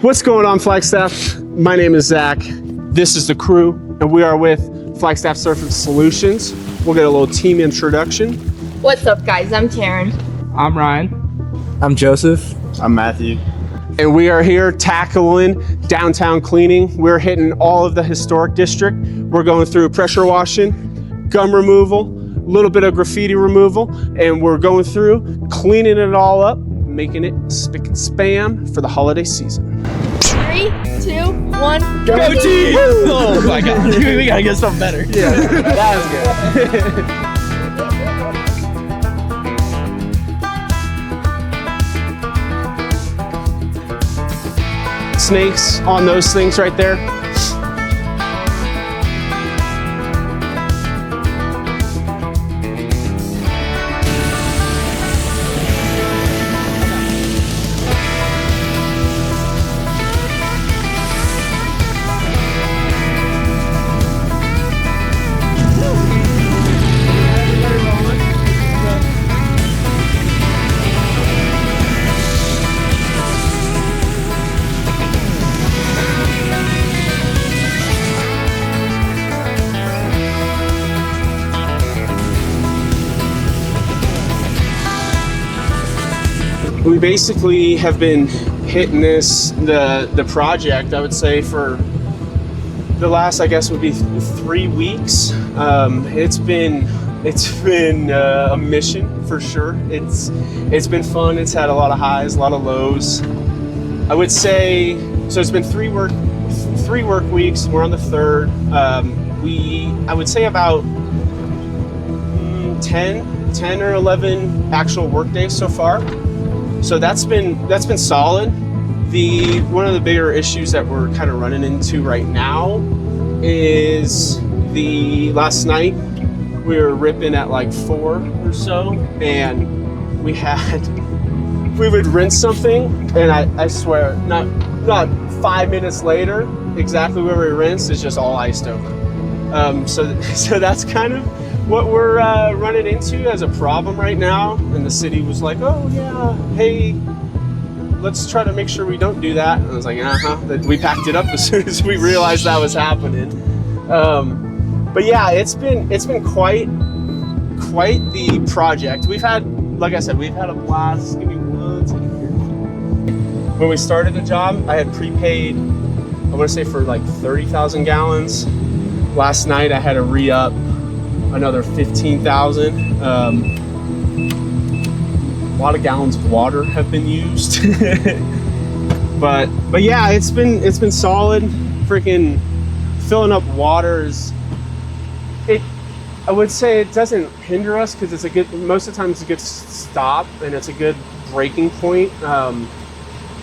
What's going on, Flagstaff? My name is Zach. This is the crew, and we are with Flagstaff Surface Solutions. We'll get a little team introduction. What's up, guys? I'm Taryn. I'm Ryan. I'm Joseph. I'm Matthew. And we are here tackling downtown cleaning. We're hitting all of the historic district. We're going through pressure washing, gum removal, a little bit of graffiti removal, and we're going through cleaning it all up, making it spick and span for the holiday season. 3, 2, 1, Go team! Oh my god, we gotta get something better. Yeah, that was good. Snakes on those things right there. We basically have been hitting the project, I would say, for the last, I guess, would be 3 weeks. It's been a mission for sure. It's been fun. It's had a lot of highs, a lot of lows. I would say, so it's been three work weeks. We're on the third. I would say about 10 or 11 actual work days so far. So that's been solid. One of the bigger issues that we're kind of running into right now is last night we were ripping at like 4 or so, and we would rinse something, and I swear not 5 minutes later, exactly where we rinsed is just all iced over. So that's kind of what we're running into as a problem right now. And the city was like, oh yeah, hey, let's try to make sure we don't do that. And I was like, we packed it up as soon as we realized that was happening. But yeah, it's been quite the project. We've had, like I said, we've had a blast. Give me 1 second here. When we started the job, I had prepaid, I want to say for like 30,000 gallons. Last night I had to re-up another 15,000. A lot of gallons of water have been used. but yeah, it's been solid. Freaking filling up waters. I would say it doesn't hinder us because most of the time it's a good stop and it's a good breaking point.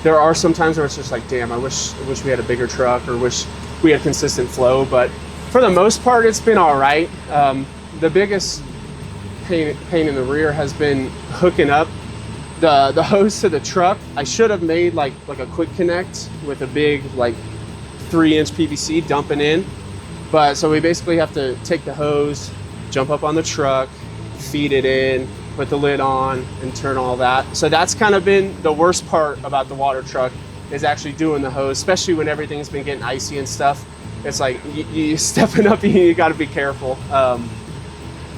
There are some times where it's just like, damn, I wish we had a bigger truck, or wish we had consistent flow, but for the most part, it's been all right. The biggest pain in the rear has been hooking up the hose to the truck. I should have made like a quick connect with a big like 3-inch PVC dumping in, but so we basically have to take the hose, jump up on the truck, feed it in, put the lid on, and turn all that. So that's kind of been the worst part about the water truck, is actually doing the hose, especially when everything's been getting icy and stuff. It's like you stepping up, you got to be careful.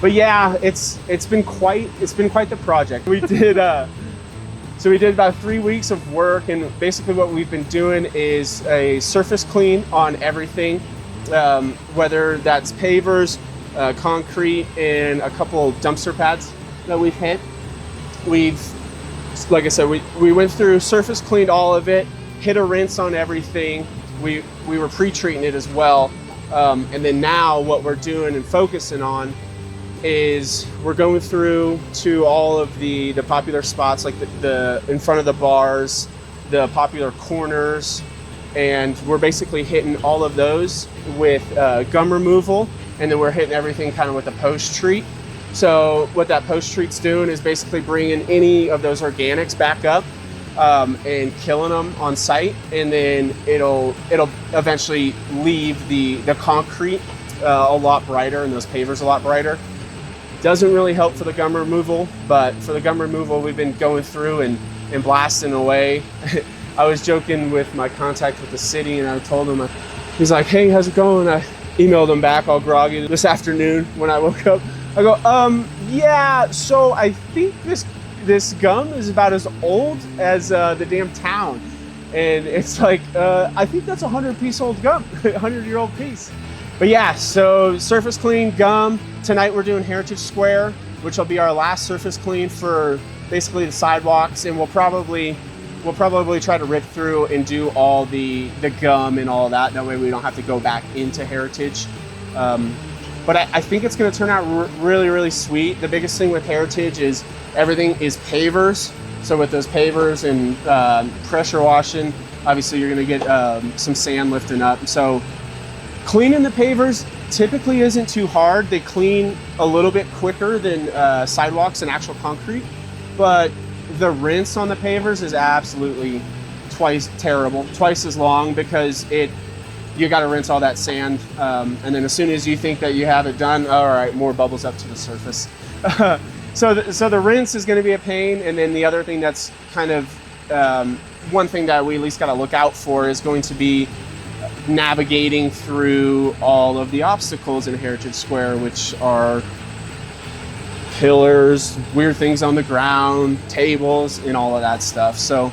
But yeah, it's been quite the project. We did about 3 weeks of work, and basically what we've been doing is a surface clean on everything, whether that's pavers, concrete, and a couple dumpster pads that we've hit. Like I said, we went through, surface cleaned all of it, hit a rinse on everything. We were pre-treating it as well, and then now what we're doing and focusing on is we're going through to all of the popular spots, like the in front of the bars, the popular corners, and we're basically hitting all of those with gum removal, and then we're hitting everything kind of with a post treat. So what that post treat's doing is basically bringing any of those organics back up and killing them on site, and then it'll eventually leave the concrete a lot brighter and those pavers a lot brighter. Doesn't really help for the gum removal, but for the gum removal, we've been going through and blasting away. I was joking with my contact with the city, and I told him, he's like, hey, how's it going? I emailed him back all groggy this afternoon when I woke up. I go, yeah, so I think this gum is about as old as the damn town. And it's like, I think that's 100-piece-old gum, 100-year-old piece. But yeah, so surface clean, gum. Tonight we're doing Heritage Square, which will be our last surface clean for basically the sidewalks, and we'll probably try to rip through and do all the gum and all that. That way we don't have to go back into Heritage. But I think it's going to turn out really, really sweet. The biggest thing with Heritage is everything is pavers. So with those pavers and pressure washing, obviously you're going to get some sand lifting up. So cleaning the pavers typically isn't too hard. They clean a little bit quicker than sidewalks and actual concrete. But the rinse on the pavers is absolutely twice as long, because you got to rinse all that sand, and then as soon as you think that you have it done, all right, more bubbles up to the surface. So the rinse is going to be a pain, and then the other thing that's kind of one thing that we at least got to look out for is going to be navigating through all of the obstacles in Heritage Square, which are pillars, weird things on the ground, tables, and all of that stuff. So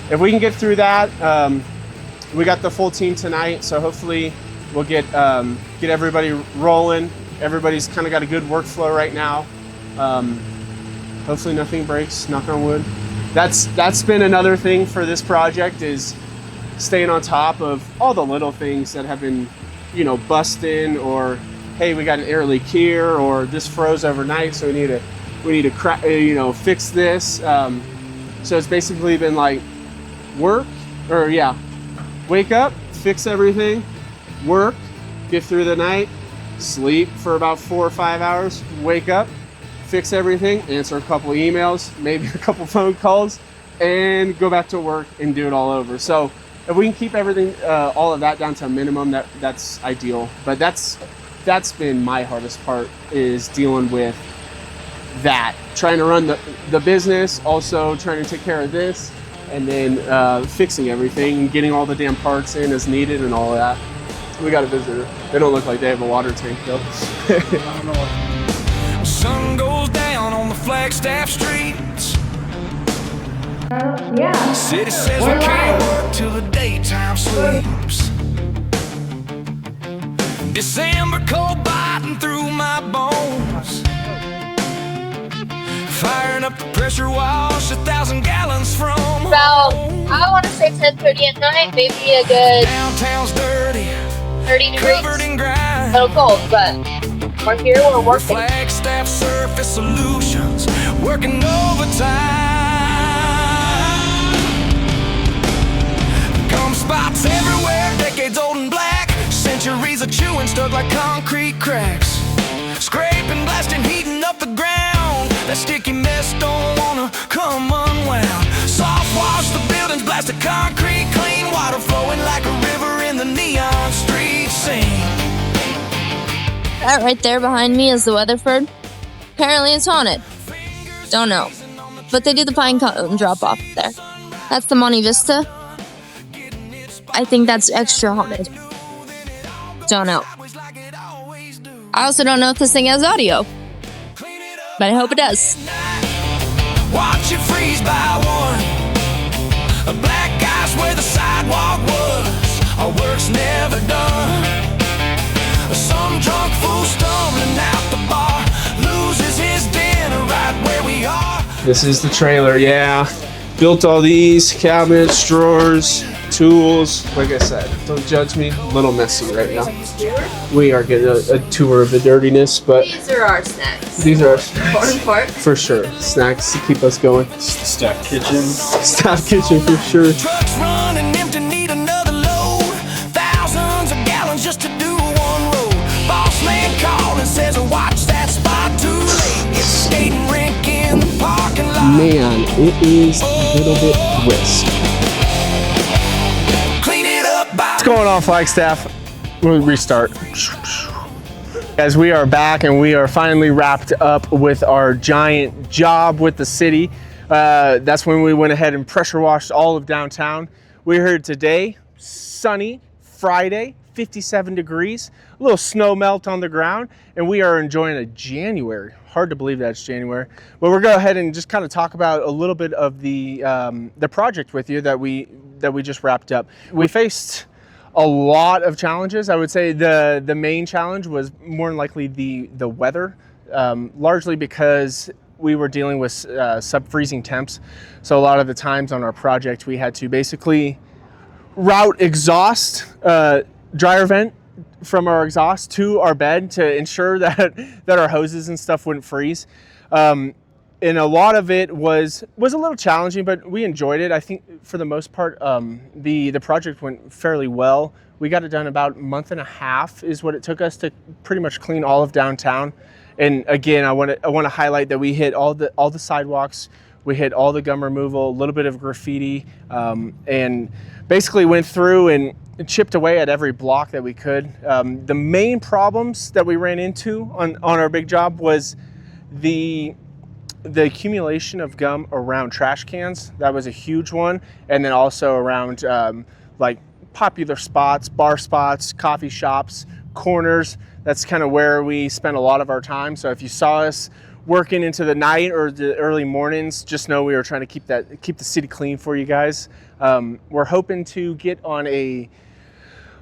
if we can get through that, we got the full team tonight, so hopefully we'll get everybody rolling. Everybody's kind of got a good workflow right now. Hopefully nothing breaks, knock on wood. That's been another thing for this project, is staying on top of all the little things that have been, busting, or hey, we got an air leak here, or this froze overnight, so we need to fix this. So it's basically been like wake up, fix everything, work, get through the night, sleep for about 4 or 5 hours, wake up, fix everything, answer a couple emails, maybe a couple phone calls, and go back to work and do it all over. So if we can keep everything, all of that down to a minimum, that's ideal. But that's been my hardest part, is dealing with that, trying to run the business, also trying to take care of this, and then fixing everything, getting all the damn parts in as needed and all of that. We got a visitor. They don't look like they have a water tank though. Sun goes down on the Flagstaff streets. Yeah. City says we can't work till the daytime sleeps. December cold biting through my bones. Firing up the pressure wash 1,000 gallons from About, home. I want to say 10:30 at night, maybe a good Downtown's dirty, 30 covered degrees. in A grime. little cold, but we're here, we're working. Flagstaff Surface Solutions, working overtime. Gum spots everywhere, decades old and black. Centuries of chewing stuck like concrete cracks. Scraping, blasting, heating up the ground. That sticky mess don't wanna come unwound. Soft wash the buildings, blast the concrete clean. Water flowing like a river in the neon street scene. That right there behind me is the Weatherford. Apparently it's haunted. Don't know. But they do the pine cone drop off there. That's the Monte Vista. I think that's extra haunted. Don't know. I also don't know if this thing has audio. But I hope it does. Watch it freeze by one. A black ice where the sidewalk was. Our work's never done. Some drunk fool stumbling out the bar loses his dinner right where we are. This is the trailer, yeah. Built all these cabinets, drawers, tools. Like I said, don't judge me. A little messy right now. We are getting a tour of the dirtiness, but These are our snacks. these are our snacks. Corn fork. For sure. Snacks to keep us going. Staff kitchen. Staff kitchen for sure. Trucks running empty, need another load. Thousands of gallons just to do one road. Boss man called and says, watch that spot too late. It's a skating rink in the parking lot. Man, it is a little bit brisk. Clean it up by What's going on, Flagstaff? We'll restart. As we are back and we are finally wrapped up with our giant job with the city. That's when we went ahead and pressure washed all of downtown. We're here today, sunny, Friday, 57 degrees, a little snow melt on the ground, and we are enjoying a January. Hard to believe that's January. But we'll go ahead and just kind of talk about a little bit of the project with you that we just wrapped up. We faced a lot of challenges. I would say the main challenge was more than likely the weather, largely because we were dealing with sub-freezing temps. So a lot of the times on our project, we had to basically route exhaust, dryer vent from our exhaust to our bed to ensure that our hoses and stuff wouldn't freeze. And a lot of it was a little challenging, but we enjoyed it. I think for the most part, the project went fairly well. We got it done about a month and a half is what it took us to pretty much clean all of downtown. And again, I want to highlight that we hit all the sidewalks, we hit all the gum removal, a little bit of graffiti, and basically went through and chipped away at every block that we could. The main problems that we ran into on our big job was the accumulation of gum around trash cans. That was a huge one. And then also around like popular spots, bar spots, coffee shops, corners. That's kind of where we spent a lot of our time. So if you saw us working into the night or the early mornings, just know we were trying to keep the city clean for you guys. We're hoping to get on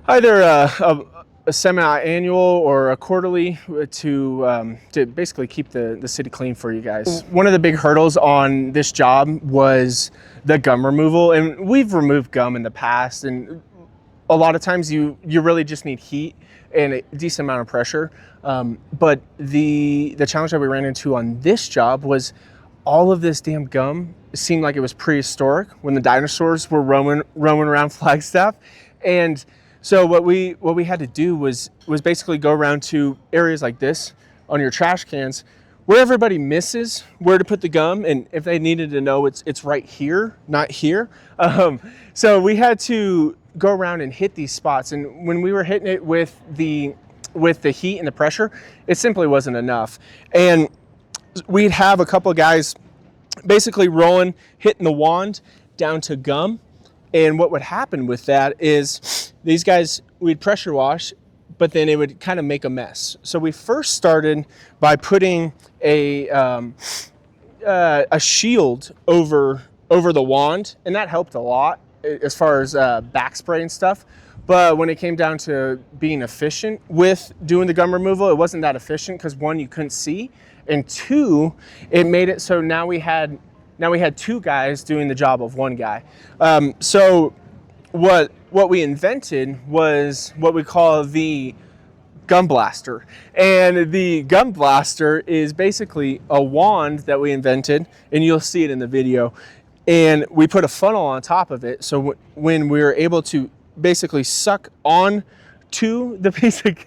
either a semi-annual or a quarterly to basically keep the city clean for you guys. One of the big hurdles on this job was the gum removal, and we've removed gum in the past, and a lot of times you really just need heat and a decent amount of pressure. But the challenge that we ran into on this job was all of this damn gum seemed like it was prehistoric when the dinosaurs were roaming around Flagstaff. And so what we had to do was basically go around to areas like this on your trash cans where everybody misses where to put the gum, and if they needed to know, it's right here, not here. So we had to go around and hit these spots, and when we were hitting it with the heat and the pressure, it simply wasn't enough. And we'd have a couple of guys basically hitting the wand down to gum. And what would happen with that is these guys, we'd pressure wash, but then it would kind of make a mess. So we first started by putting a shield over the wand, and that helped a lot as far as back spray and stuff. But when it came down to being efficient with doing the gum removal, it wasn't that efficient because one, you couldn't see, and two, it made it so now we had two guys doing the job of one guy. So what we invented was what we call the gum blaster. And the gum blaster is basically a wand that we invented, and you'll see it in the video. And we put a funnel on top of it, so when we were able to basically suck on to the piece of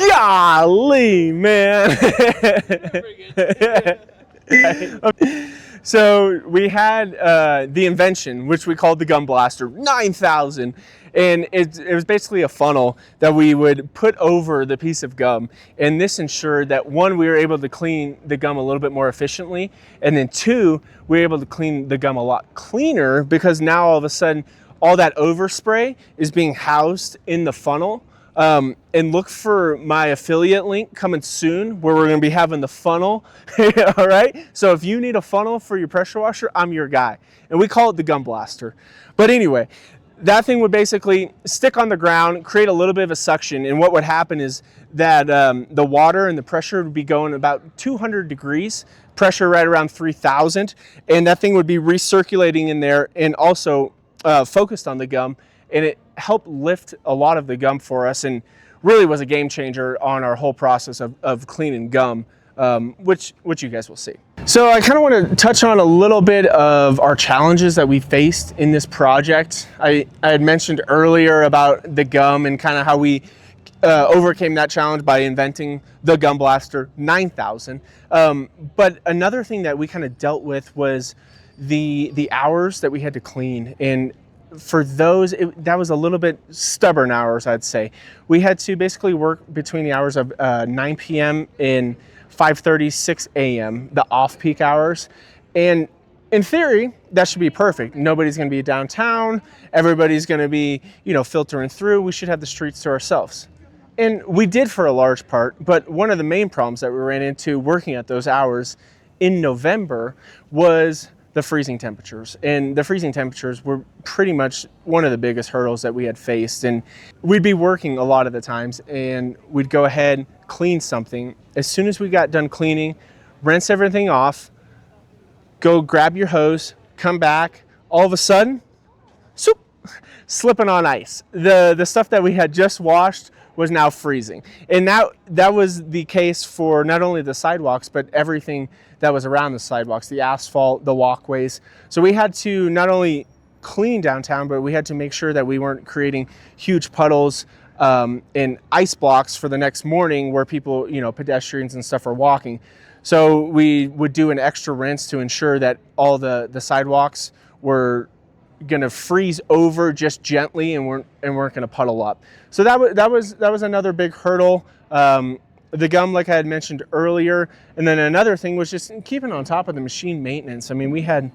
golly, man. So we had the invention, which we called the gum blaster 9000, and it was basically a funnel that we would put over the piece of gum, and this ensured that one, we were able to clean the gum a little bit more efficiently, and then two, we were able to clean the gum a lot cleaner because now all of a sudden all that overspray is being housed in the funnel. And look for my affiliate link coming soon where we're going to be having the funnel. All right. So if you need a funnel for your pressure washer, I'm your guy. And we call it the gum blaster. But anyway, that thing would basically stick on the ground, create a little bit of a suction. And what would happen is that the water and the pressure would be going about 200 degrees, pressure right around 3000. And that thing would be recirculating in there and also focused on the gum. And it helped lift a lot of the gum for us and really was a game changer on our whole process of cleaning gum, which you guys will see. So I kind of want to touch on a little bit of our challenges that we faced in this project. I had mentioned earlier about the gum and kind of how we overcame that challenge by inventing the Gum Blaster 9000. But another thing that we kind of dealt with was the hours that we had to clean. And for those, that was a little bit stubborn hours, I'd say. We had to basically work between the hours of 9 p.m. and 5:30, 6 a.m., the off-peak hours. And in theory, that should be perfect. Nobody's going to be downtown. Everybody's going to be, filtering through. We should have the streets to ourselves. And we did for a large part, but one of the main problems that we ran into working at those hours in November was the freezing temperatures. And the freezing temperatures were pretty much one of the biggest hurdles that we had faced. And we'd be working a lot of the times, and we'd go ahead, clean something. As soon as we got done cleaning, rinse everything off, go grab your hose, come back, all of a sudden, soup, slipping on ice. The stuff that we had just washed was now freezing. And that was the case for not only the sidewalks, but everything that was around the sidewalks, the asphalt, the walkways. So we had to not only clean downtown, but we had to make sure that we weren't creating huge puddles and ice blocks for the next morning where people, pedestrians and stuff are walking. So we would do an extra rinse to ensure that all the sidewalks were going to freeze over just gently and weren't going to puddle up. So that was another big hurdle. The gum, like I had mentioned earlier, and then another thing was just keeping on top of the machine maintenance. I mean, we had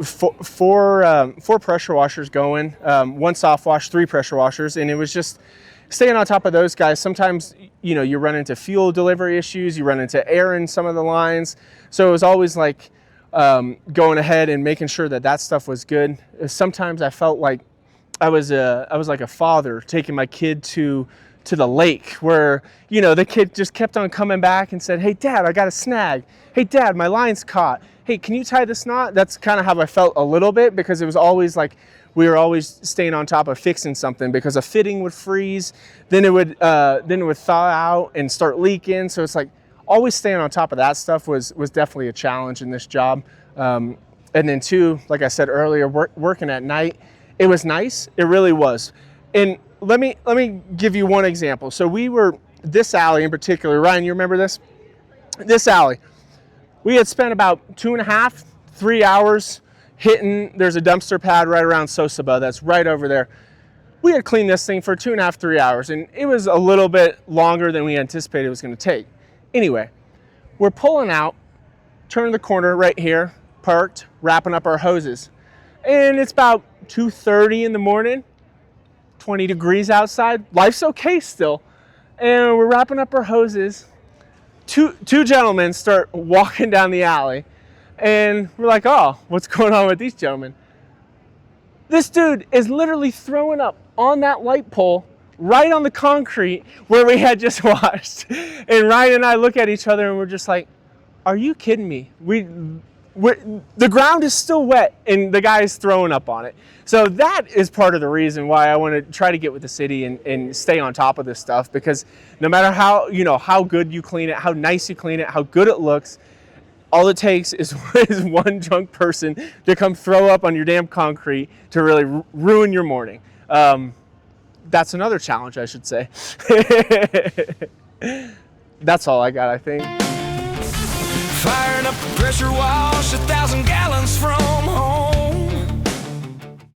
four pressure washers going, one soft wash, 3 pressure washers, and it was just staying on top of those guys. Sometimes, you run into fuel delivery issues, you run into air in some of the lines. So it was always like going ahead and making sure that stuff was good. Sometimes I felt like I was like a father taking my kid to the lake where, the kid just kept on coming back and said, "Hey, Dad, I got a snag. Hey, Dad, my line's caught. Hey, can you tie this knot?" That's kind of how I felt a little bit, because it was always like we were always staying on top of fixing something, because a fitting would freeze, then it would thaw out and start leaking. So it's like always staying on top of that stuff was definitely a challenge in this job. And then too, like I said earlier, working at night, it was nice. It really was. And let me give you one example. So we were, this alley in particular, Ryan, you remember this? This alley, we had spent about 2.5, 3 hours hitting. There's a dumpster pad right around Sosaba that's right over there. We had cleaned this thing for 2.5, 3 hours, and it was a little bit longer than we anticipated it was going to take. Anyway, we're pulling out, turning the corner right here, parked, wrapping up our hoses. And it's about 2:30 in the morning, 20 degrees outside. Life's okay still. And we're wrapping up our hoses. Two gentlemen start walking down the alley. And we're like, "Oh, what's going on with these gentlemen?" This dude is literally throwing up on that light pole right on the concrete where we had just washed. And Ryan and I look at each other and we're just like, "Are you kidding me? The ground is still wet and the guy is throwing up on it." So that is part of the reason why I want to try to get with the city and stay on top of this stuff, because no matter how good you clean it, how nice you clean it, how good it looks, all it takes is one drunk person to come throw up on your damn concrete to really ruin your morning. That's another challenge, I should say. That's all I got, I think. Firing up a pressure wash, 1,000 gallons from